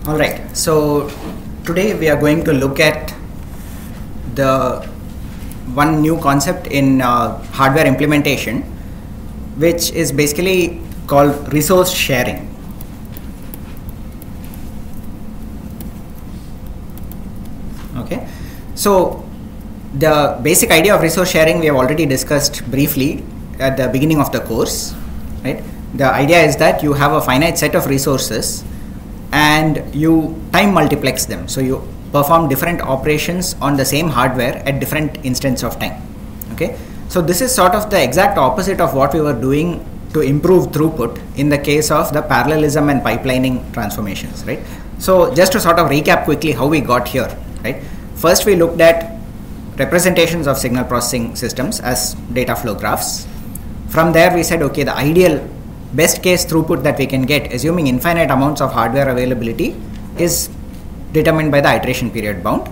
Alright, so today we are going to look at the one new concept in hardware implementation, which is basically called resource sharing. Okay, so the basic idea of resource sharing we have already discussed briefly at the beginning of the course, right? The idea is that you have a finite set of resources and you time multiplex them. So you perform different operations on the same hardware at different instants of time. Okay, so this is sort of the exact opposite of what we were doing to improve throughput in the case of the parallelism and pipelining transformations, right? So just to sort of recap quickly how we got here, right? First we looked at representations of signal processing systems as data flow graphs. From there we said, okay, the ideal best case throughput that we can get, assuming infinite amounts of hardware availability, is determined by the iteration period bound.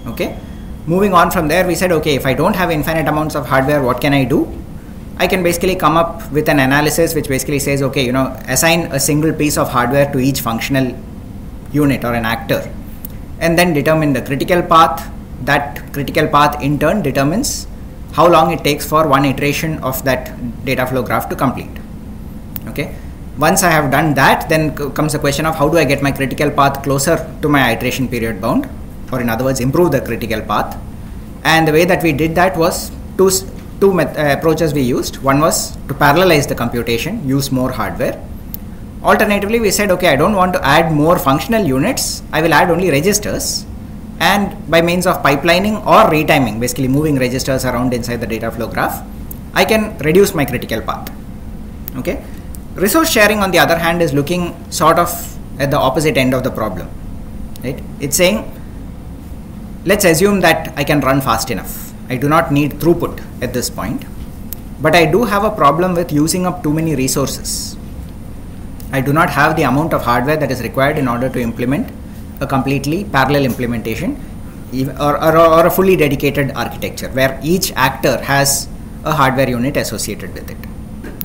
Okay, moving on from there we said, okay, if I don't have infinite amounts of hardware, what can I do? I can basically come up with an analysis which basically says, okay, assign a single piece of hardware to each functional unit or an actor, and then determine the critical path. That critical path in turn determines how long it takes for one iteration of that data flow graph to complete. Okay, once I have done that, then comes the question of how do I get my critical path closer to my iteration period bound, or in other words, improve the critical path. And the way that we did that was two approaches we used. One was to parallelize the computation, use more hardware. Alternatively, we said, okay, I don't want to add more functional units, I will add only registers, and by means of pipelining or retiming, basically moving registers around inside the data flow graph, I can reduce my critical path. Okay, resource sharing on the other hand is looking sort of at the opposite end of the problem, right? It's saying, let's assume that I can run fast enough. I do not need throughput at this point, but I do have a problem with using up too many resources. I do not have the amount of hardware that is required in order to implement a completely parallel implementation or a fully dedicated architecture where each actor has a hardware unit associated with it.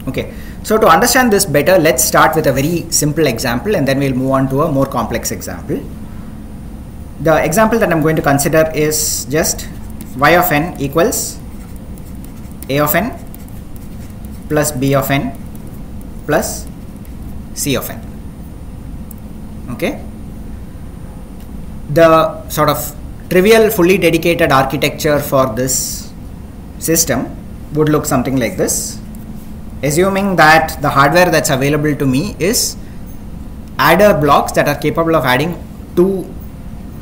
Okay, so to understand this better, let's start with a very simple example and then we'll move on to a more complex example. The example that I'm going to consider is just y of n equals a of n plus b of n plus c of n. Okay, the sort of trivial fully dedicated architecture for this system would look something like this. Assuming that the hardware that's available to me is adder blocks that are capable of adding two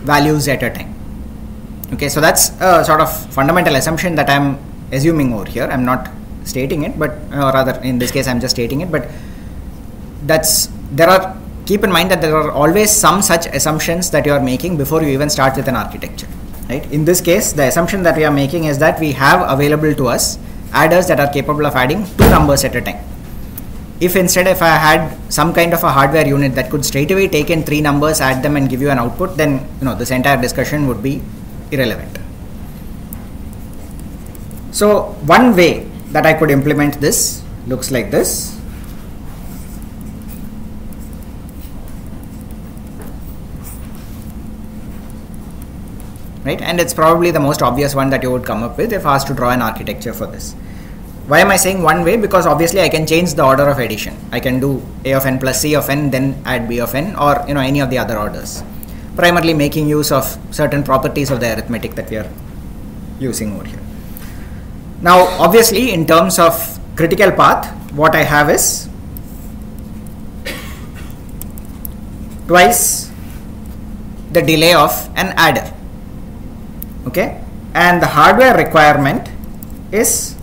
values at a time. Okay, so that's a sort of fundamental assumption that I'm assuming over here. I'm not stating it, but or rather in this case I'm just stating it, but keep in mind that there are always some such assumptions that you are making before you even start with an architecture, right? In this case, the assumption that we are making is that we have available to us adders that are capable of adding two numbers at a time. If instead I had some kind of a hardware unit that could straight away take in three numbers, add them and give you an output, then this entire discussion would be irrelevant. So one way that I could implement this looks like this. Right? And it's probably the most obvious one that you would come up with if asked to draw an architecture for this. Why am I saying one way? Because obviously I can change the order of addition. I can do a of n plus c of n, then add b of n, or any of the other orders, primarily making use of certain properties of the arithmetic that we are using over here. Now obviously in terms of critical path, what I have is twice the delay of an adder. Okay, and the hardware requirement is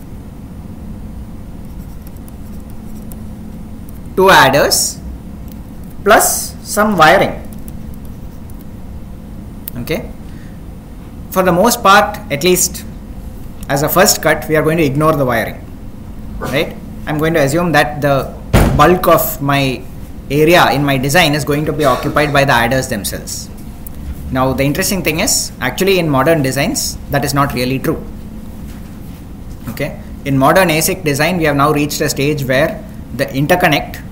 two adders plus some wiring. Okay, for the most part, at least as a first cut, we are going to ignore the wiring, right? I'm going to assume that the bulk of my area in my design is going to be occupied by the adders themselves. Now the interesting thing is, actually in modern designs that is not really true. Okay, in modern ASIC design we have now reached a stage where the interconnect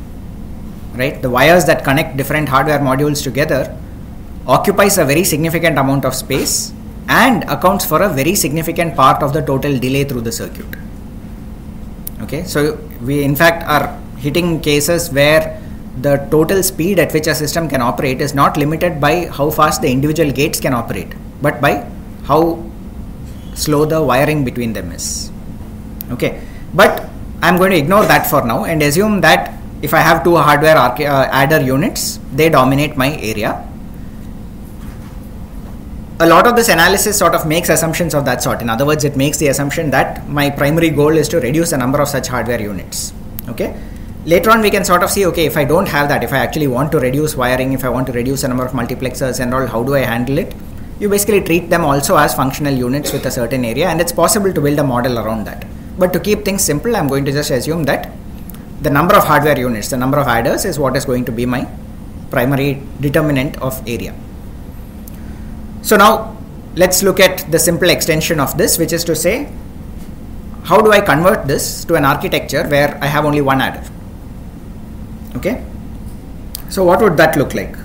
right, the wires that connect different hardware modules together, occupies a very significant amount of space and accounts for a very significant part of the total delay through the circuit. Okay, so we in fact are hitting cases where the total speed at which a system can operate is not limited by how fast the individual gates can operate, but by how slow the wiring between them is. Okay, but I'm going to ignore that for now and assume that if I have two hardware adder units, they dominate my area. A lot of this analysis sort of makes assumptions of that sort. In other words, it makes the assumption that my primary goal is to reduce the number of such hardware units. Okay. Later on, we can sort of see, okay, if I don't have that, if I actually want to reduce wiring, if I want to reduce the number of multiplexers and all, how do I handle it? You basically treat them also as functional units with a certain area, and it's possible to build a model around that. But to keep things simple, I'm going to just assume that the number of hardware units, the number of adders, is what is going to be my primary determinant of area. So now let's look at the simple extension of this, which is to say, how do I convert this to an architecture where I have only one adder? Okay, so what would that look like?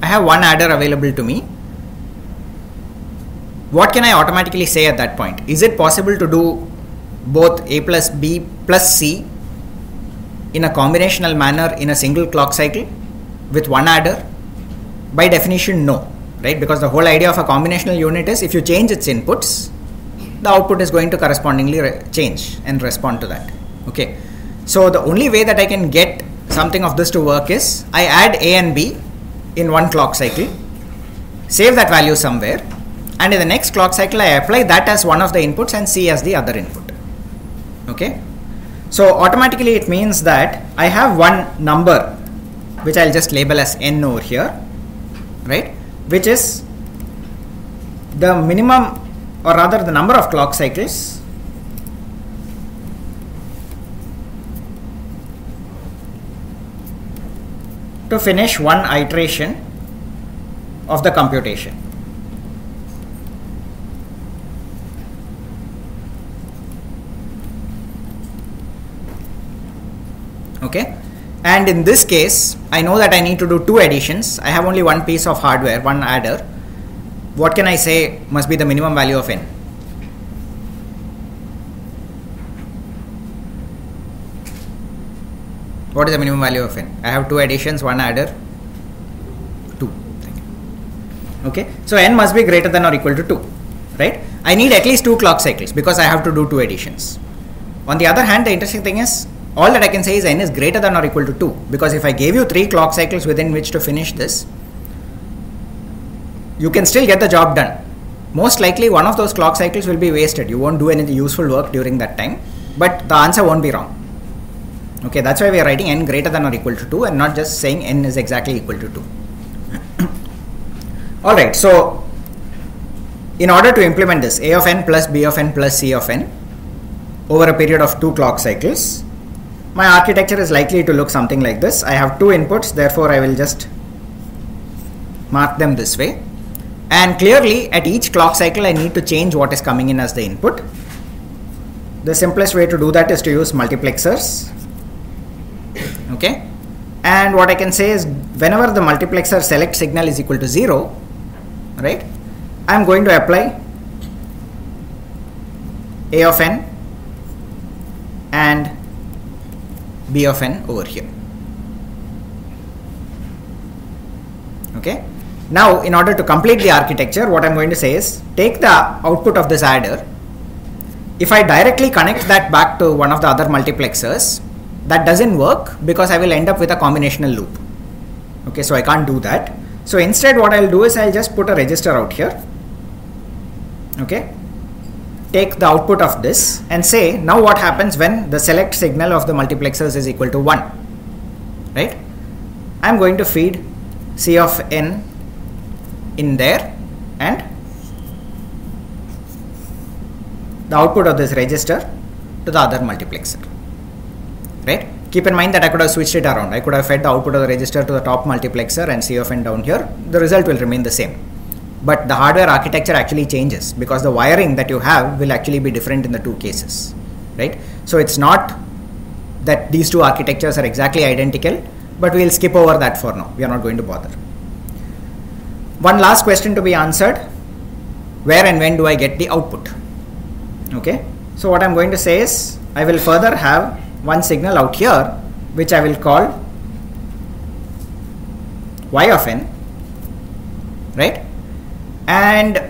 I have one adder available to me. What can I automatically say at that point? Is it possible to do both A plus B plus C in a combinational manner in a single clock cycle with one adder? By definition, no, right? Because the whole idea of a combinational unit is if you change its inputs, the output is going to correspondingly change and respond to that. Okay, so the only way that I can get something of this to work is I add A and B in one clock cycle, save that value somewhere, and in the next clock cycle I apply that as one of the inputs and C as the other input. Okay, so automatically it means that I have one number which I'll just label as n over here, right, which is the minimum, or rather the number of clock cycles to finish one iteration of the computation. Okay, and in this case I know that I need to do two additions. I have only one piece of hardware, one adder. What can I say must be the minimum value of n? What is the minimum value of n? I have two additions, one adder, 2. Okay, so n must be greater than or equal to 2, right? I need at least 2 clock cycles because I have to do 2 additions. On the other hand, the interesting thing is all that I can say is n is greater than or equal to 2, because if I gave you 3 clock cycles within which to finish this, you can still get the job done. Most likely one of those clock cycles will be wasted. You won't do any useful work during that time, but the answer won't be wrong. Okay, that's why we are writing n greater than or equal to 2 and not just saying n is exactly equal to 2. Alright, so in order to implement this A of n plus B of n plus C of n over a period of 2 clock cycles, my architecture is likely to look something like this. I have 2 inputs, therefore I will just mark them this way. And clearly at each clock cycle I need to change what is coming in as the input. The simplest way to do that is to use multiplexers. Okay, and what I can say is whenever the multiplexer select signal is equal to 0, right, I am going to apply A of n and B of n over here. Okay, now in order to complete the architecture, what I am going to say is take the output of this adder. If I directly connect that back to one of the other multiplexers, that doesn't work because I will end up with a combinational loop. Okay, so I can't do that. So instead what I'll do is I'll just put a register out here. Okay, take the output of this and say now what happens when the select signal of the multiplexers is equal to 1, right? I'm going to feed C of n in there and the output of this register to the other multiplexer. Right? Keep in mind that I could have switched it around. I could have fed the output of the register to the top multiplexer and C of n down here. The result will remain the same. But the hardware architecture actually changes because the wiring that you have will actually be different in the 2 cases. right? So it's not that these two architectures are exactly identical, but we'll skip over that for now. We are not going to bother. One last question to be answered: where and when do I get the output? Okay, so what I'm going to say is I will further have one signal out here which I will call y of n, right? And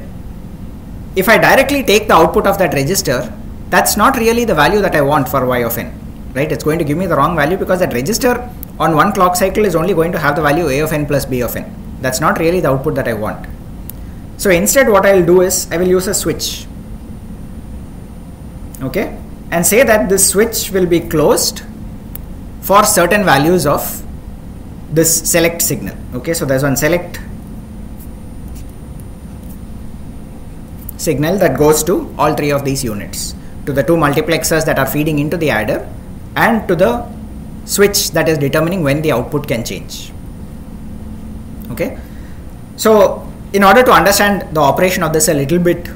if I directly take the output of that register, that's not really the value that I want for y of n, right? It's going to give me the wrong value because that register on one clock cycle is only going to have the value a of n plus b of n. That's not really the output that I want. So instead what I will do is I will use a switch, okay, and say that this switch will be closed for certain values of this select signal. Okay, so there's one select signal that goes to all three of these units, to the two multiplexers that are feeding into the adder and to the switch that is determining when the output can change. Okay, so in order to understand the operation of this a little bit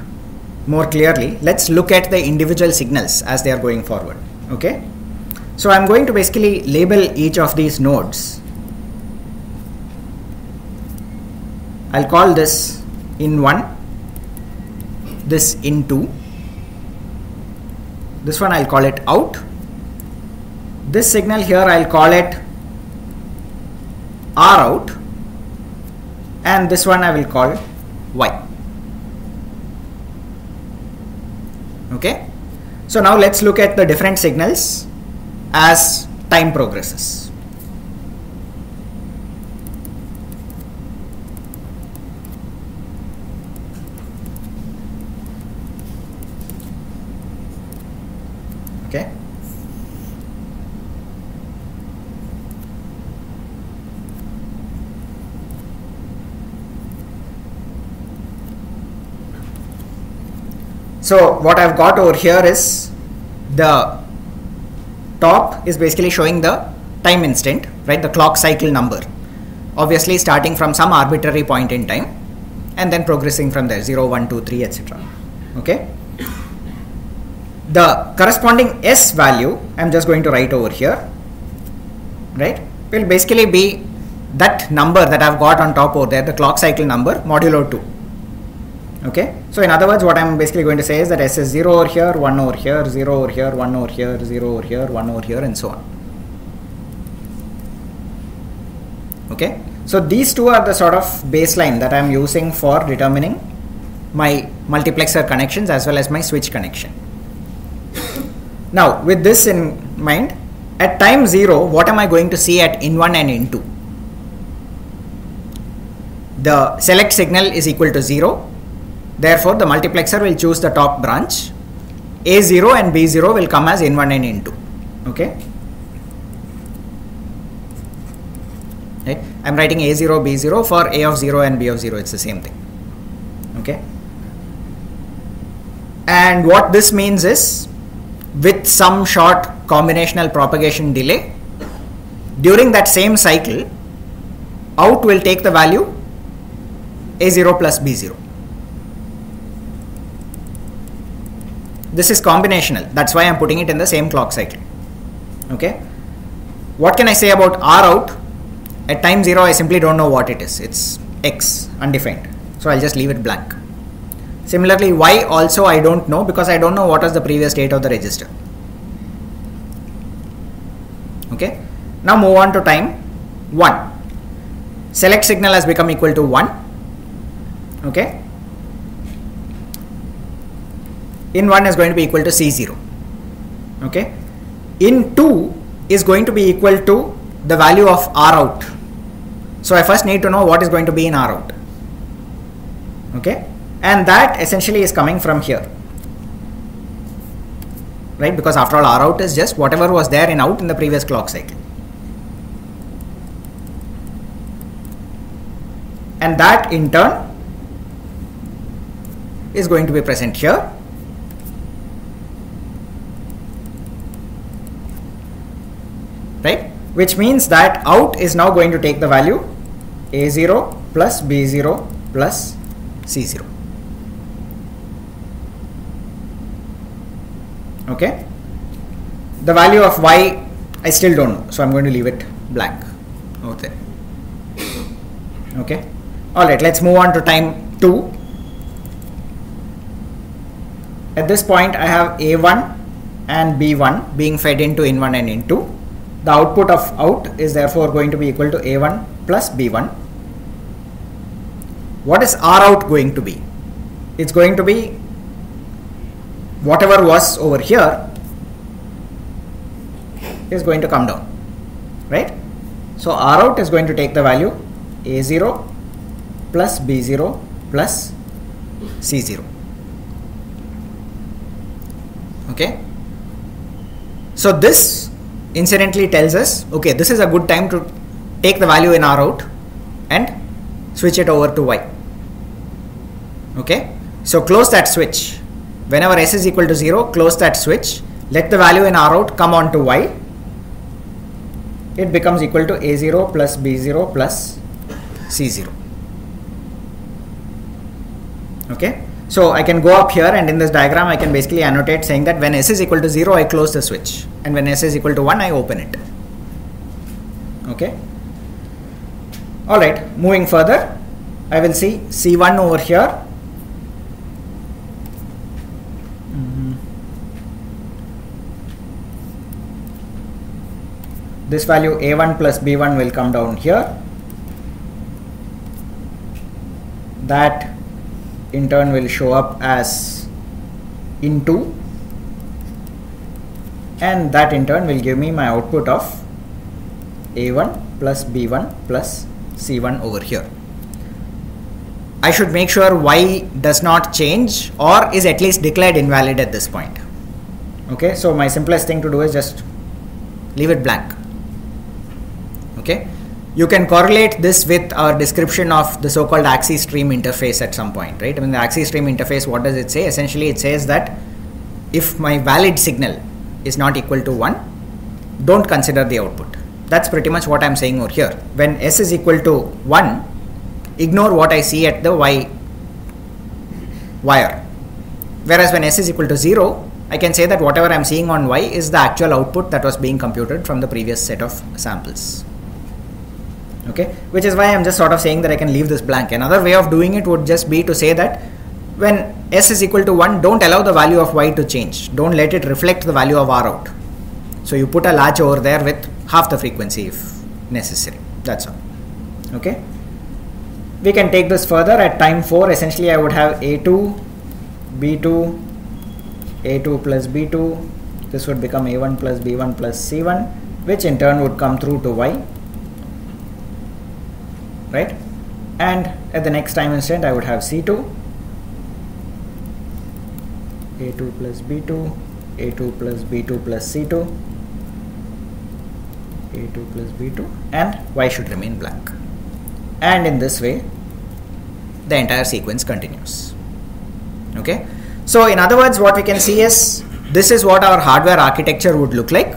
more clearly, let's look at the individual signals as they are going forward. Okay, so I'm going to basically label each of these nodes. I'll call this in 1, this in 2, this one I'll call it out, this signal here I'll call it R out, and this one I will call Y. Okay, so now let's look at the different signals as time progresses. Okay, so what I've got over here is the top is basically showing the time instant, right, the clock cycle number, obviously starting from some arbitrary point in time and then progressing from there, 0, 1, 2, 3, etc. Okay, the corresponding S value I'm just going to write over here, right, will basically be that number that I've got on top over there, the clock cycle number modulo 2. Okay, so in other words, what I'm basically going to say is that S is 0 over here, 1 over here, 0 over here, 1 over here, 0 over here, 1 over here, and so on. Okay, so these two are the sort of baseline that I'm using for determining my multiplexer connections as well as my switch connection. Now, with this in mind, at time 0, what am I going to see at in 1 and in 2? The select signal is equal to 0. Therefore, the multiplexer will choose the top branch. A0 and B0 will come as in 1 and in 2. Okay. Right. I'm writing A0, B0 for A of 0 and B of 0. It's the same thing. Okay. And what this means is, with some short combinational propagation delay, during that same cycle, out will take the value A0 plus B0. This is combinational. That's why I'm putting it in the same clock cycle. Okay. What can I say about R out? At time 0, I simply don't know what it is. It's X, undefined. So I'll just leave it blank. Similarly, Y also I don't know because I don't know what was the previous state of the register. Okay. Now move on to time 1. Select signal has become equal to 1. Okay. In 1 is going to be equal to C0. Okay. In 2 is going to be equal to the value of R out. So I first need to know what is going to be in R out. Okay. And that essentially is coming from here. Right, because after all, R out is just whatever was there in out in the previous clock cycle. And that in turn is going to be present here. Right, which means that out is now going to take the value A0 plus B0 plus C0. Okay, the value of y I still don't know, so I'm going to leave it blank over there. Okay. Alright, let's move on to time 2. At this point I have A1 and B1 being fed into in1 and in2. The output of out is therefore going to be equal to A1 plus B1. What is R out going to be? It's going to be whatever was over here is going to come down, right? So R out is going to take the value A0 plus B0 plus C0. Okay. So this incidentally tells us, okay, this is a good time to take the value in R out and switch it over to Y. Okay. So close that switch. Whenever S is equal to 0, close that switch. Let the value in R out come on to Y. It becomes equal to A0 plus B0 plus C0. Okay. So I can go up here and in this diagram I can basically annotate saying that when S is equal to 0 I close the switch and when S is equal to 1 I open it. Okay. Alright, moving further, I will see C1 over here. This value A1 plus B1 will come down here. That in turn will show up as in2, and that in turn will give me my output of A1 plus B1 plus C1 over here. I should make sure Y does not change or is at least declared invalid at this point. Okay, so my simplest thing to do is just leave it blank. Okay. You can correlate this with our description of the so-called axis stream interface at some point, right? I mean, the axis stream interface, what does it say? Essentially, it says that if my valid signal is not equal to 1, don't consider the output. That's pretty much what I'm saying over here. When S is equal to 1, ignore what I see at the Y wire. Whereas when S is equal to 0, I can say that whatever I'm seeing on Y is the actual output that was being computed from the previous set of samples. Okay, which is why I'm just sort of saying that I can leave this blank. Another way of doing it would just be to say that when S is equal to 1, don't allow the value of Y to change. Don't let it reflect the value of R out. So you put a latch over there with half the frequency if necessary. That's all. Okay. We can take this further at time 4. Essentially, I would have A2, B2, A2 plus B2. This would become A1 plus B1 plus C1, which in turn would come through to Y. Right, and at the next time instant I would have C2, A2 plus B2, A2 plus B2 plus C2, A2 plus B2, and Y should remain blank. And in this way, the entire sequence continues. Okay, so in other words, what we can see is this is what our hardware architecture would look like,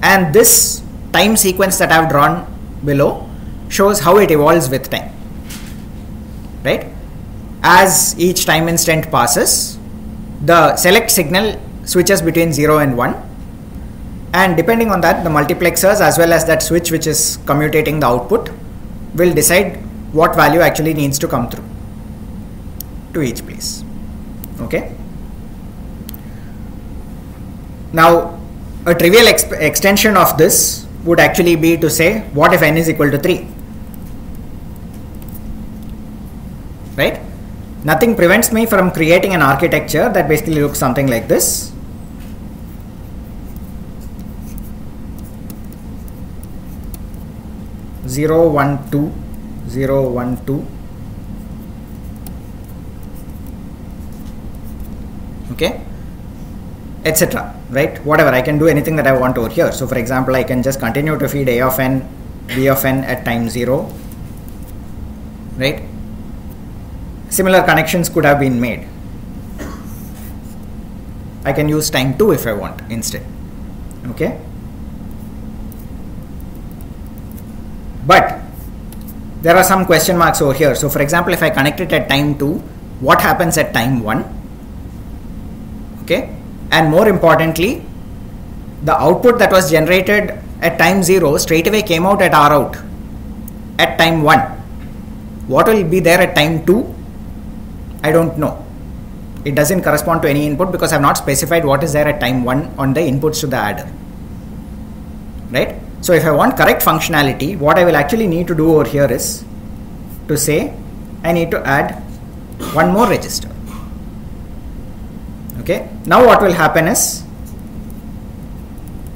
and this time sequence that I have drawn below shows how it evolves with time, right? As each time instant passes, the select signal switches between 0 and 1, and depending on that, the multiplexers as well as that switch which is commutating the output will decide what value actually needs to come through to each place. Okay. Now, a trivial extension of this would actually be to say, what if n is equal to 3? Right? Nothing prevents me from creating an architecture that basically looks something like this. Zero, 1, 2, 0, 1, 2. Okay, etc. Right? Whatever, I can do anything that I want over here. So for example, I can just continue to feed A of n, B of n at time 0. Right? Similar connections could have been made. I can use time 2 if I want instead. Okay. But there are some question marks over here. So for example, if I connect it at time 2, what happens at time 1? Okay. And more importantly, the output that was generated at time 0 straight away came out at R out at time 1. What will be there at time 2? I don't know. It doesn't correspond to any input because I have not specified what is there at time 1 on the inputs to the adder. Right? So if I want correct functionality, what I will actually need to do over here is to say I need to add one more register. Okay. Now what will happen is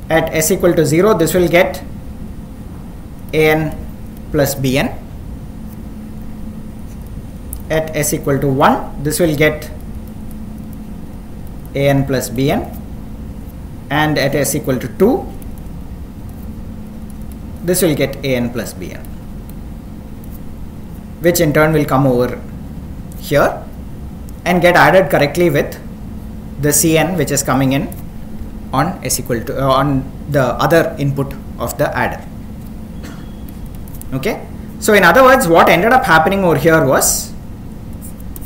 at s equal to 0, this will get an plus bn. At s equal to 1, this will get an plus bn, and at s equal to 2, this will get an plus bn, which in turn will come over here and get added correctly with the cn which is coming in on s equal to on the other input of the adder. Okay, so in other words, what ended up happening over here was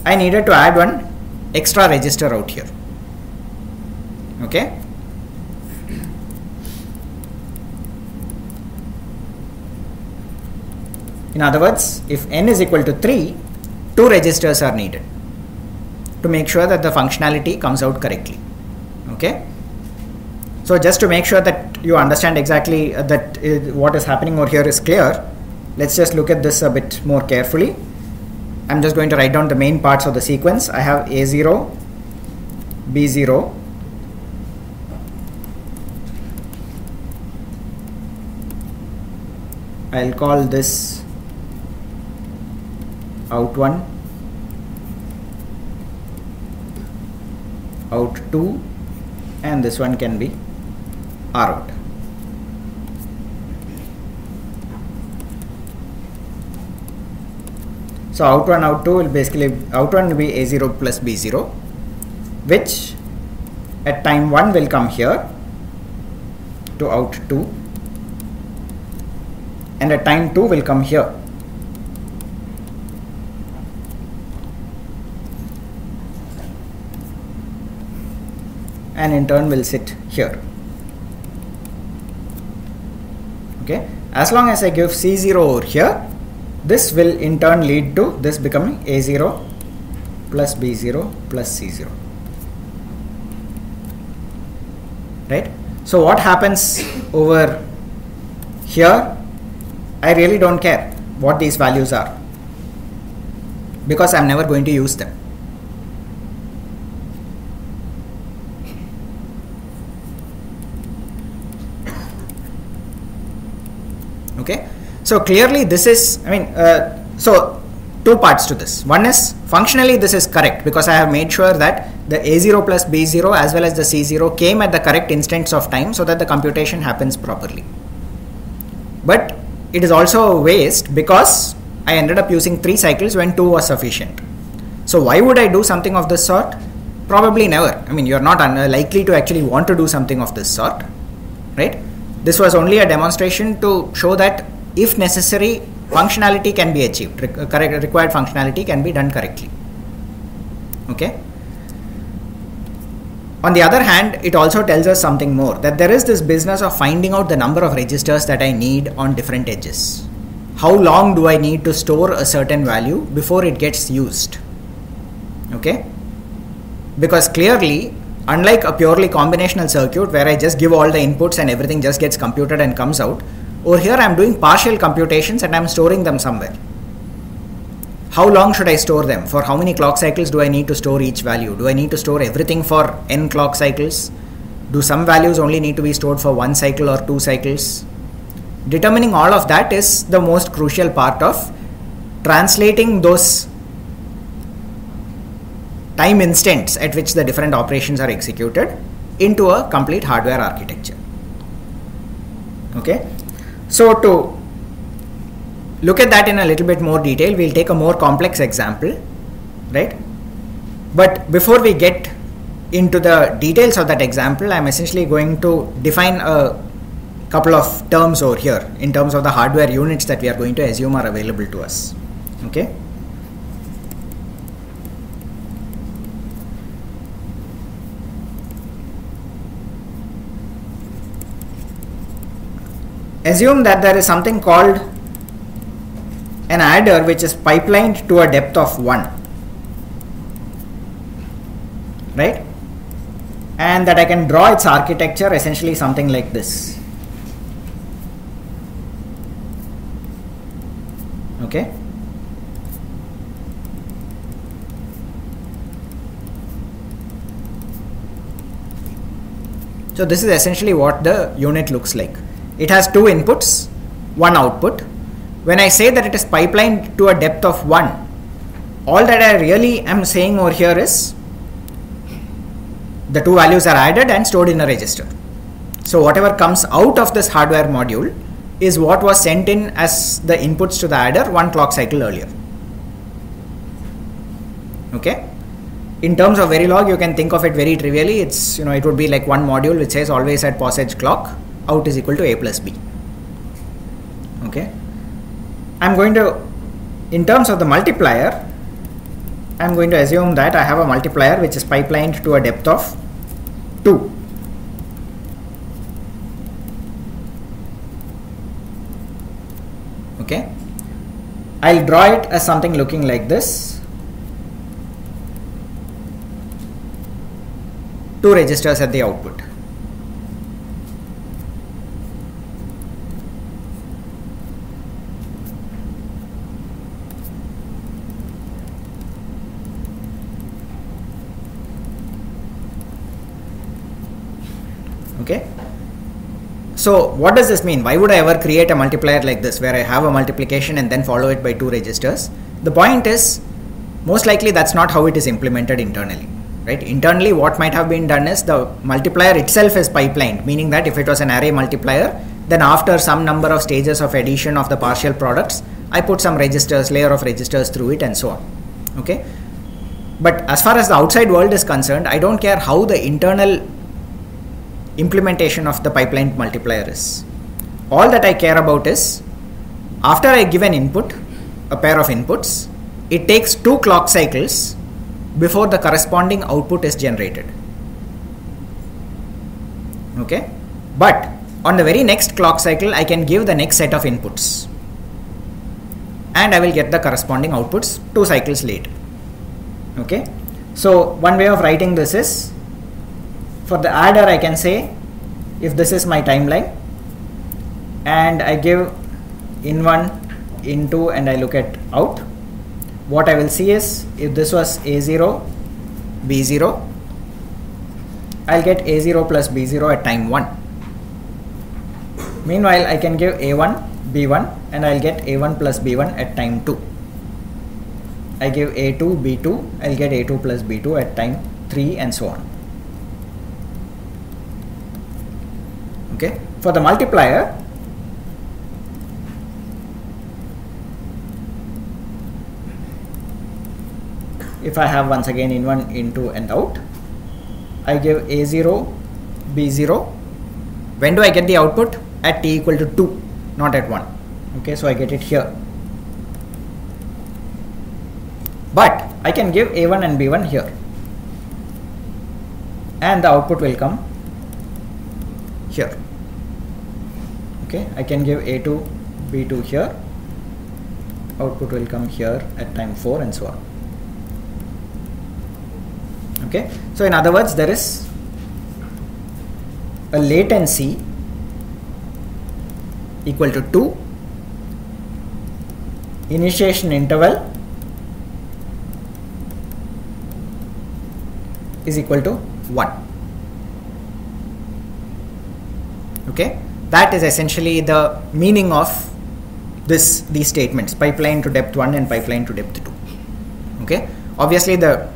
I needed to add one extra register out here. Okay, in other words, if n is equal to 3, 2 registers are needed to make sure that the functionality comes out correctly. Okay, so just to make sure that you understand exactly what is happening over here is clear, let's just look at this a bit more carefully. I'm just going to write down the main parts of the sequence. I have A0, B0, I'll call this out1, out2, and this one can be R out. So out1, out2 will basically, out1 will be A0 plus B0, which at time 1 will come here to out2, and at time 2 will come here. And in turn will sit here. Okay, as long as I give C0 over here, this will in turn lead to this becoming A0 plus B0 plus C0. Right? So what happens over here, I really don't care what these values are because I'm never going to use them. Okay, so clearly this is, so two parts to this. One is functionally this is correct because I have made sure that the A0 plus B0 as well as the C0 came at the correct instants of time so that the computation happens properly. But it is also a waste because I ended up using 3 cycles when 2 was sufficient. So why would I do something of this sort? Probably never. You're not likely to actually want to do something of this sort, right? This was only a demonstration to show that if necessary, functionality can be achieved, required functionality can be done correctly. Okay. On the other hand, it also tells us something more, that there is this business of finding out the number of registers that I need on different edges. How long do I need to store a certain value before it gets used? Okay. Because clearly, unlike a purely combinational circuit where I just give all the inputs and everything just gets computed and comes out, over here I am doing partial computations and I am storing them somewhere. How long should I store them? For how many clock cycles do I need to store each value? Do I need to store everything for n clock cycles? Do some values only need to be stored for 1 cycle or 2 cycles? Determining all of that is the most crucial part of translating those time instants at which the different operations are executed into a complete hardware architecture. Okay, so to look at that in a little bit more detail, we'll take a more complex example, right? But before we get into the details of that example, I'm essentially going to define a couple of terms over here in terms of the hardware units that we are going to assume are available to us. Okay. assume that there is something called an adder which is pipelined to a depth of 1, right? And that I can draw its architecture essentially something like this. Okay. So this is essentially what the unit looks like. It has 2 inputs, 1 output. When I say that it is pipelined to a depth of 1, all that I really am saying over here is the 2 values are added and stored in a register. So whatever comes out of this hardware module is what was sent in as the inputs to the adder 1 clock cycle earlier. Okay. In terms of Verilog, you can think of it very trivially. It's, it would be like one module which says always at POS edge clock, out is equal to A plus B. Okay. I'm going to, in terms of the multiplier, I'm going to assume that I have a multiplier which is pipelined to a depth of 2. Okay. I'll draw it as something looking like this. 2 registers at the output. Okay. So what does this mean? Why would I ever create a multiplier like this where I have a multiplication and then follow it by 2 registers? The point is, most likely that's not how it is implemented internally. Right? Internally, what might have been done is the multiplier itself is pipelined, meaning that if it was an array multiplier, then after some number of stages of addition of the partial products, I put some registers, layer of registers through it and so on. Okay. But as far as the outside world is concerned, I don't care how the internal implementation of the pipelined multiplier is. All that I care about is after I give an input, a pair of inputs, it takes 2 clock cycles before the corresponding output is generated. Okay. But on the very next clock cycle, I can give the next set of inputs and I will get the corresponding outputs 2 cycles late. Okay. So one way of writing this is, for the adder I can say, if this is my timeline and I give in1, in2 and I look at out, what I will see is if this was A0, B0, I'll get A0 plus B0 at time 1. Meanwhile, I can give A1, B1 and I'll get A1 plus B1 at time 2. I give A2, B2, I'll get A2 plus B2 at time 3 and so on. Okay. For the multiplier, if I have once again in1, in2 and out, I give A0, B0. When do I get the output? At t equal to 2, not at 1. Okay, so I get it here. But I can give A1 and B1 here. And the output will come here. Okay, I can give A2, B2 here. Output will come here at time 4 and so on. Okay, so in other words, there is a latency equal to 2, initiation interval is equal to 1. Okay, that is essentially the meaning of these statements, pipeline to depth 1 and pipeline to depth 2. Okay, obviously the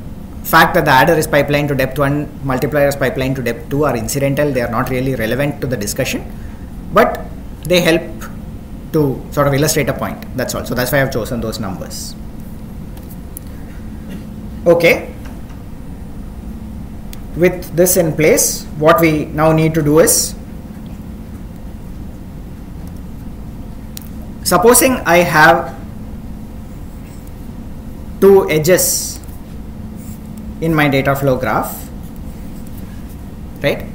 fact that the adder is pipeline to depth 1, multiplier is pipeline to depth 2 are incidental. They are not really relevant to the discussion, but they help to sort of illustrate a point. That's all. So that's why I've chosen those numbers. Okay. With this in place, what we now need to do is, supposing I have 2 edges in my data flow graph, right,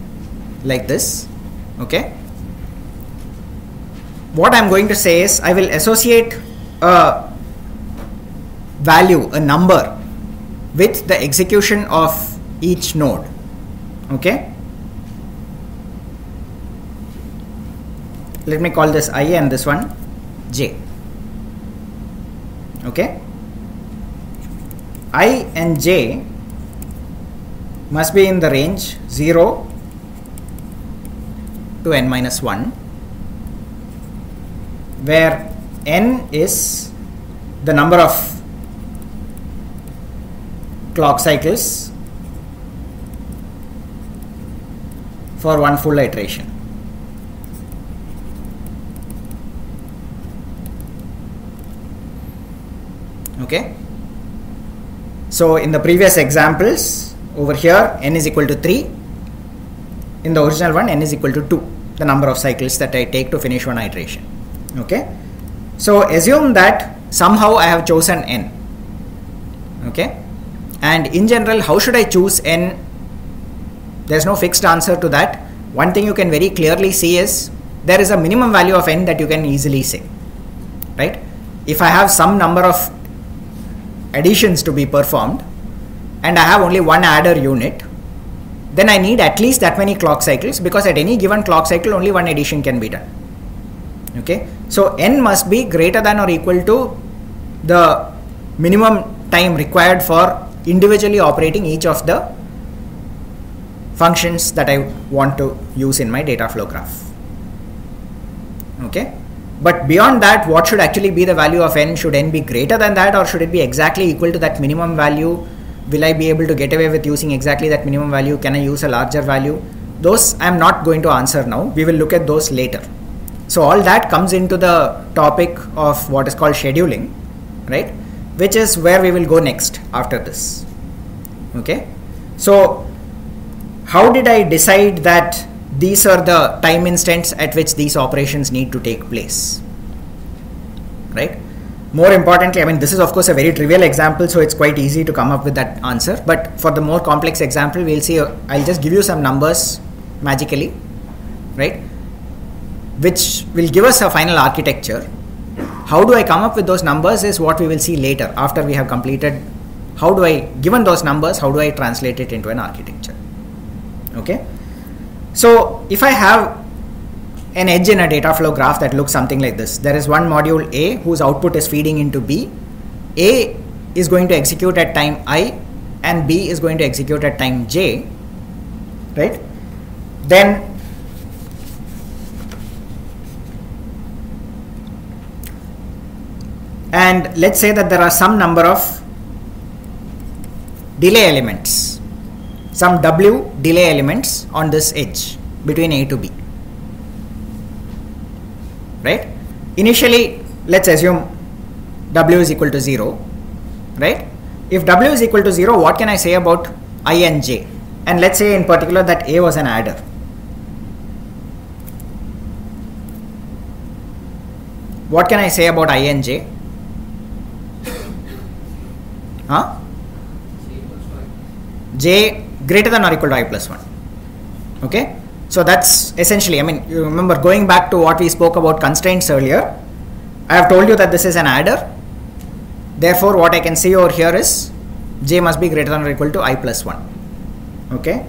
like this. Okay, what I'm going to say is I will associate a value, a number, with the execution of each node. Okay, let me call this I and this one j. Okay, I and j must be in the range 0 to n minus 1, where n is the number of clock cycles for one full iteration. Okay, so in the previous examples over here n is equal to 3, in the original one n is equal to 2, the number of cycles that I take to finish one iteration. Okay, so assume that somehow I have chosen n. Okay, and in general, how should I choose n? There's no fixed answer to that. One thing you can very clearly see is there is a minimum value of n that you can easily say, right? If I have some number of additions to be performed and I have only one adder unit, then I need at least that many clock cycles, because at any given clock cycle only one addition can be done. Okay, so n must be greater than or equal to the minimum time required for individually operating each of the functions that I want to use in my data flow graph. Okay, but beyond that, what should actually be the value of n? Should n be greater than that, or should it be exactly equal to that minimum value? Will I be able to get away with using exactly that minimum value? Can I use a larger value? Those I am not going to answer now. We will look at those later. So all that comes into the topic of what is called scheduling, right? Which is where we will go next after this. Okay, so how did I decide that these are the time instants at which these operations need to take place, right? More importantly, I mean, this is of course a very trivial example, so it's quite easy to come up with that answer. But for the more complex example, we'll see, I'll just give you some numbers magically, right? Which will give us a final architecture. How do I come up with those numbers is what we will see later after we have completed. How do I, given those numbers, how do I translate it into an architecture? Okay. So if I have an edge in a data flow graph that looks something like this, there is one module A whose output is feeding into B. A is going to execute at time I and B is going to execute at time J, right? Then and let's say that there are some number of delay elements, some W delay elements on this edge between A to B, right? Initially, let's assume W is equal to 0, right? If W is equal to 0, what can I say about I and J? And let's say in particular that A was an adder. What can I say about I and J? Huh? J greater than or equal to I plus 1. Okay, so that's essentially, I mean, you remember going back to what we spoke about constraints earlier, I have told you that this is an adder. Therefore, what I can see over here is J must be greater than or equal to I plus 1. Okay.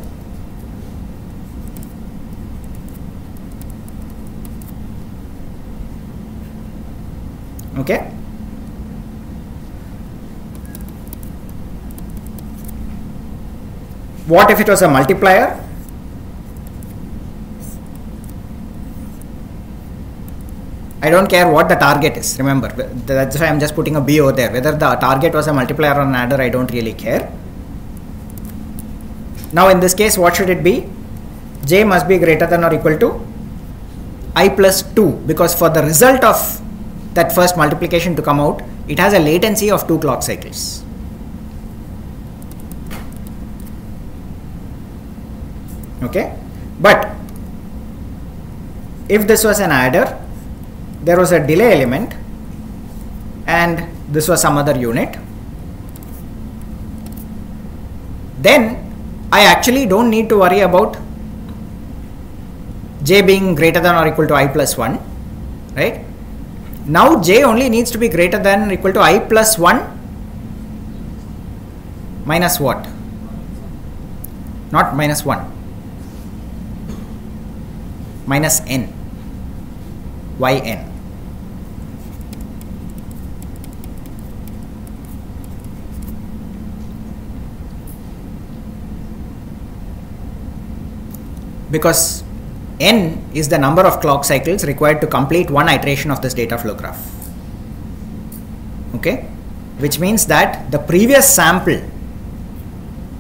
Okay. What if it was a multiplier? I don't care what the target is. Remember, that's why I'm just putting a B over there. Whether the target was a multiplier or an adder, I don't really care. Now in this case, what should it be? J must be greater than or equal to I plus 2, because for the result of that first multiplication to come out, it has a latency of 2 clock cycles. Okay, but if this was an adder, there was a delay element and this was some other unit, then I actually don't need to worry about J being greater than or equal to I plus 1, right? Now j only needs to be greater than or equal to I plus 1 minus what? Not minus 1, minus n, yn. Because n is the number of clock cycles required to complete one iteration of this data flow graph. Okay, which means that the previous sample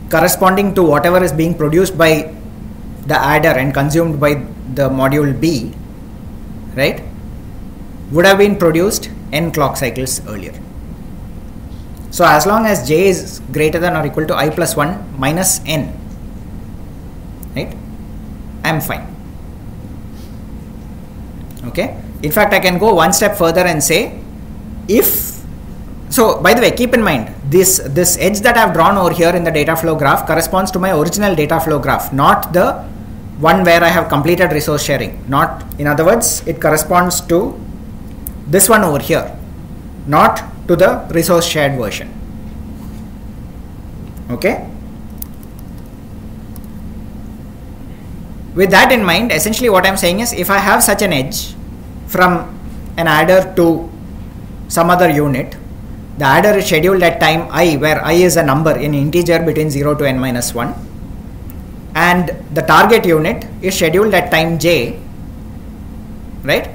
corresponding to whatever is being produced by the adder and consumed by the module B, right, would have been produced n clock cycles earlier. So as long as j is greater than or equal to I plus 1 minus n, right, I am fine. Okay. In fact, I can go one step further and say, if so, by the way, keep in mind this edge that I have drawn over here in the data flow graph corresponds to my original data flow graph, not the one where I have completed resource sharing. Not, in other words, it corresponds to this one over here, not to the resource shared version. Okay. With that in mind, essentially what I am saying is, if I have such an edge from an adder to some other unit, the adder is scheduled at time I, where I is a number in integer between 0 to n minus 1, and the target unit is scheduled at time j, right?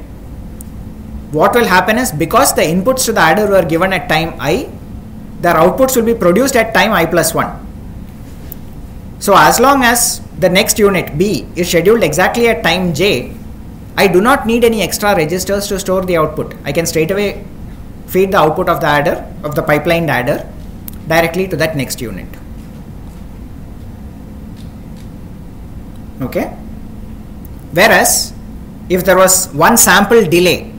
What will happen is, because the inputs to the adder were given at time I, their outputs will be produced at time I plus 1. So as long as the next unit B is scheduled exactly at time j, I do not need any extra registers to store the output. I can straight away feed the output of the adder, of the pipelined adder, directly to that next unit. Okay. Whereas if there was one sample delay,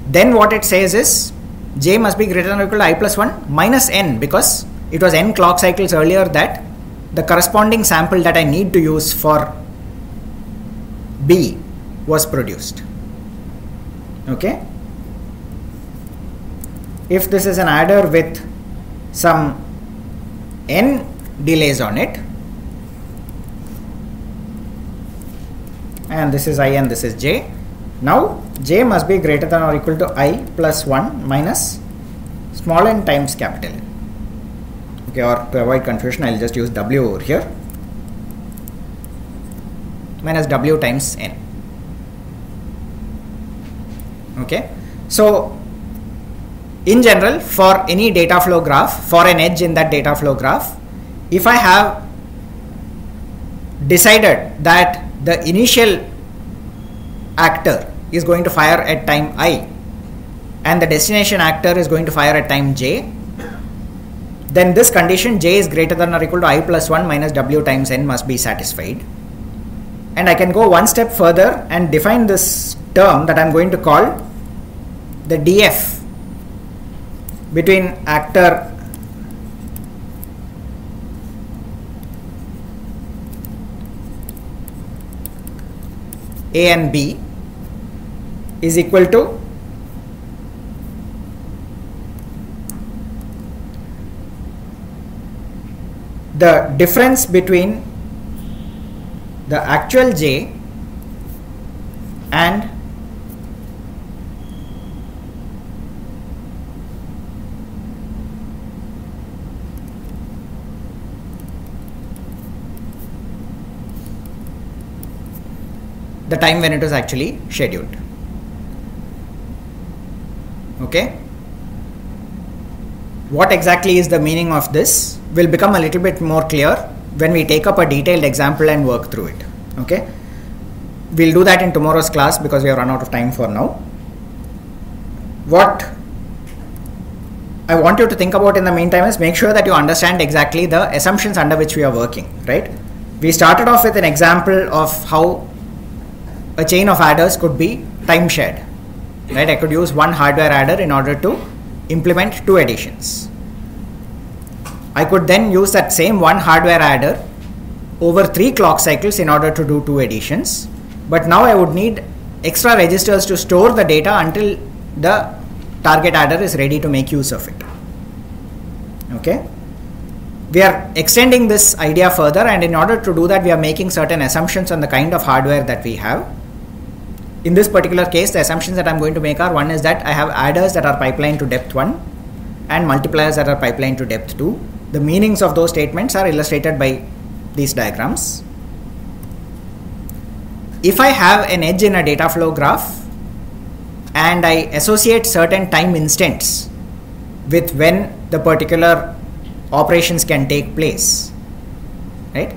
then what it says is j must be greater than or equal to I plus 1 minus n, because it was n clock cycles earlier that the corresponding sample that I need to use for B was produced. Okay. If this is an adder with some n delays on it, and this is I and this is j, now j must be greater than or equal to I plus 1 minus small n times capital N. Okay, or to avoid confusion, I will just use w over here, minus w times n. Okay, so in general, for any data flow graph, for an edge in that data flow graph, if I have decided that the initial actor is going to fire at time I and the destination actor is going to fire at time j, then this condition j is greater than or equal to I plus 1 minus w times n must be satisfied. And I can go one step further and define this term that I am going to call the df between actor A and B is equal to the difference between the actual j and the time when it was actually scheduled. Okay. What exactly is the meaning of this will become a little bit more clear when we take up a detailed example and work through it. Okay. We'll do that in tomorrow's class because we have run out of time for now. What I want you to think about in the meantime is make sure that you understand exactly the assumptions under which we are working, right? We started off with an example of how a chain of adders could be time shared, right? I could use one hardware adder in order to implement 2 additions. I could then use that same one hardware adder over 3 clock cycles in order to do 2 additions. But now I would need extra registers to store the data until the target adder is ready to make use of it. Okay. We are extending this idea further, and in order to do that, we are making certain assumptions on the kind of hardware that we have. In this particular case, the assumptions that I'm going to make are, one is that I have adders that are pipelined to depth 1 and multipliers that are pipelined to depth 2. The meanings of those statements are illustrated by these diagrams. If I have an edge in a data flow graph and I associate certain time instants with when the particular operations can take place, right?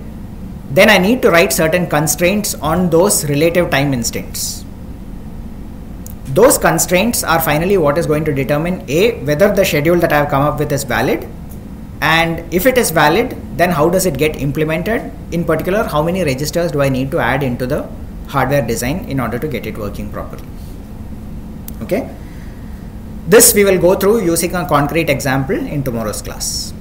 Then I need to write certain constraints on those relative time instants. Those constraints are finally what is going to determine whether the schedule that I have come up with is valid, and if it is valid, then how does it get implemented? In particular, how many registers do I need to add into the hardware design in order to get it working properly? Okay. This we will go through using a concrete example in tomorrow's class.